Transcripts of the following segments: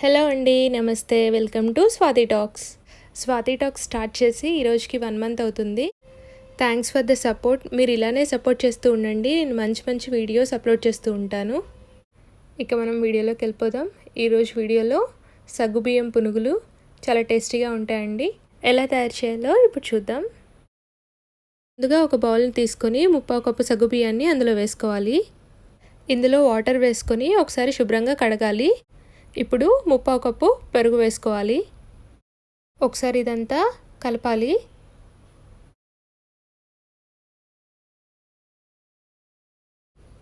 Hello అండి, నమస్తే. Welcome to Swathi talks. Swathi talks start చేసి ఈరోజుకి 1 మంత్ అవుతుంది. Thanks for the support. మీరు ఇలానే సపోర్ట్ చేస్తూ ఉండండి. నేను మంచి మంచి వీడియోస్ అప్లోడ్ చేస్తూ ఉంటాను. ఇక మనం వీడియోలోకి వెళ్ళిపోదాం. ఈరోజు వీడియోలో సగ్గుబియ్యం పునుగులు చాలా టేస్టీగా ఉంటాయండి. ఎలా తయారు చేయాలో ఇప్పుడు చూద్దాం. ముందుగా ఒక బౌల్ని తీసుకొని 1/2 కప్పు సగ్గుబియ్యాన్ని అందులో వేసుకోవాలి. ఇందులో వాటర్ వేసుకొని ఒకసారి శుభ్రంగా కడగాలి. ఇప్పుడు 1/2 కప్పు పెరుగు వేసుకోవాలి. ఒకసారి ఇదంతా కలపాలి.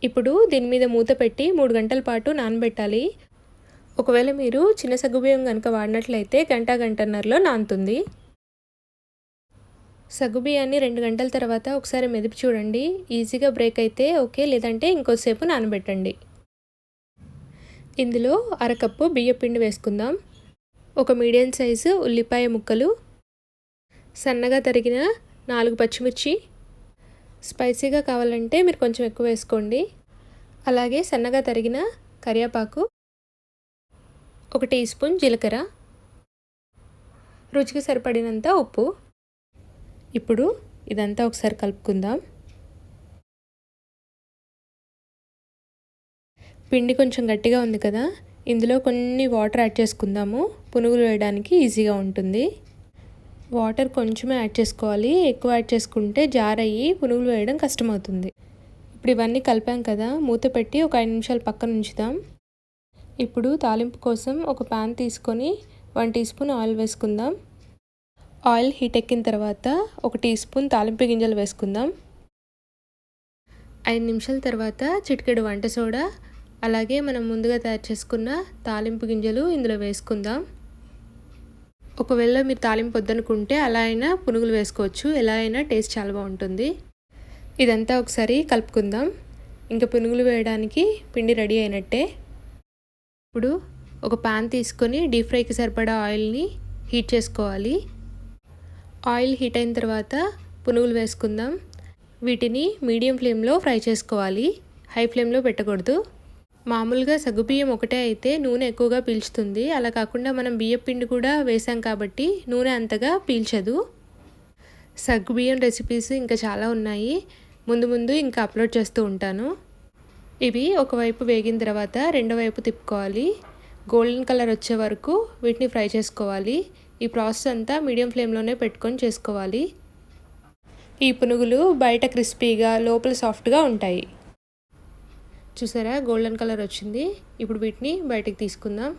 ఇప్పుడు దీని మీద మూత పెట్టి 3 గంటల పాటు నానబెట్టాలి. ఒకవేళ మీరు చిన్న సగ్గుబియ్యం కనుక వాడినట్లయితే గంటన్నరలో నానుతుంది. సగ్గుబియ్యాన్ని 2 గంటల తర్వాత ఒకసారి మెదిపి చూడండి. ఈజీగా బ్రేక్ అయితే ఓకే, లేదంటే ఇంకోసేపు నానబెట్టండి. ఇందులో 1/2 కప్పు బియ్యపిండి వేసుకుందాం. ఒక మీడియం సైజు ఉల్లిపాయ ముక్కలు, సన్నగా తరిగిన 4 పచ్చిమిర్చి, స్పైసీగా కావాలంటే మీరు కొంచెం ఎక్కువ వేసుకోండి. అలాగే సన్నగా తరిగిన కరివేపాకు, 1 టీ స్పూన్ జీలకర్ర, రుచికి సరిపడినంత ఉప్పు. ఇప్పుడు ఇదంతా ఒకసారి కలుపుకుందాం. పిండి కొంచెం గట్టిగా ఉంది కదా, ఇందులో కొన్ని వాటర్ యాడ్ చేసుకుందాము. పునుగులు వేయడానికి ఈజీగా ఉంటుంది. వాటర్ కొంచెమే యాడ్ చేసుకోవాలి. ఎక్కువ యాడ్ చేసుకుంటే జారయ్యి పునుగులు వేయడం కష్టమవుతుంది. ఇప్పుడు ఇవన్నీ కలిపాం కదా, మూత పెట్టి ఒక 5 నిమిషాలు పక్కన ఉంచుదాం. ఇప్పుడు తాలింపు కోసం ఒక ప్యాన్ తీసుకొని 1 టీ స్పూన్ ఆయిల్ వేసుకుందాం. ఆయిల్ హీట్ ఎక్కిన తర్వాత 1 టీ స్పూన్ తాలింపు గింజలు వేసుకుందాం. 5 నిమిషాల తర్వాత చిటికెడు వంట సోడా, అలాగే మనం ముందుగా తయారు చేసుకున్న తాలింపు గింజలు ఇందులో వేసుకుందాం. ఒకవేళ మీరు తాలింపు వద్దనుకుంటే అలా అయినా పునుగులు వేసుకోవచ్చు. ఎలా అయినా టేస్ట్ చాలా బాగుంటుంది. ఇదంతా ఒకసారి కలుపుకుందాం. ఇంకా పునుగులు వేయడానికి పిండి రెడీ అయినట్టే. ఇప్పుడు ఒక పాన్ తీసుకొని డీప్ ఫ్రైకి సరిపడా ఆయిల్ని హీట్ చేసుకోవాలి. ఆయిల్ హీట్ అయిన తర్వాత పునుగులు వేసుకుందాం. వీటిని మీడియం ఫ్లేమ్లో ఫ్రై చేసుకోవాలి. హై ఫ్లేమ్లో పెట్టకూడదు. మామూలుగా సగ్గుబియ్యం ఒకటే అయితే నూనె ఎక్కువగా పీల్చుతుంది. అలా కాకుండా మనం బియ్యం పిండి కూడా వేసాం కాబట్టి నూనె అంతగా పీల్చదు. సగ్గుబియ్యం రెసిపీస్ ఇంకా చాలా ఉన్నాయి. ముందు ఇంకా అప్లోడ్ చేస్తూ ఉంటాను. ఇవి ఒకవైపు వేగిన తర్వాత రెండో వైపు తిప్పుకోవాలి. గోల్డెన్ కలర్ వచ్చే వరకు వీటిని ఫ్రై చేసుకోవాలి. ఈ ప్రాసెస్ అంతా మీడియం ఫ్లేమ్లోనే పెట్టుకొని చేసుకోవాలి. ఈ పునుగులు బయట క్రిస్పీగా లోపల సాఫ్ట్గా ఉంటాయి. చూసారా, గోల్డెన్ కలర్ వచ్చింది. ఇప్పుడు వీటిని బయటికి తీసుకుందాం.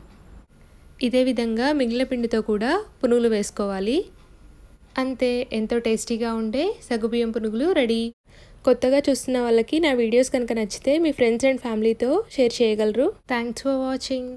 ఇదే విధంగా మిగిలిన పిండితో కూడా పునుగులు వేసుకోవాలి. అంతే, ఎంతో టేస్టీగా ఉండే సగ్గుబియ్యం పునుగులు రెడీ. కొత్తగా చూస్తున్న వాళ్ళకి నా వీడియోస్ కనుక నచ్చితే మీ ఫ్రెండ్స్ అండ్ ఫ్యామిలీతో షేర్ చేయగలరు. Thanks for watching.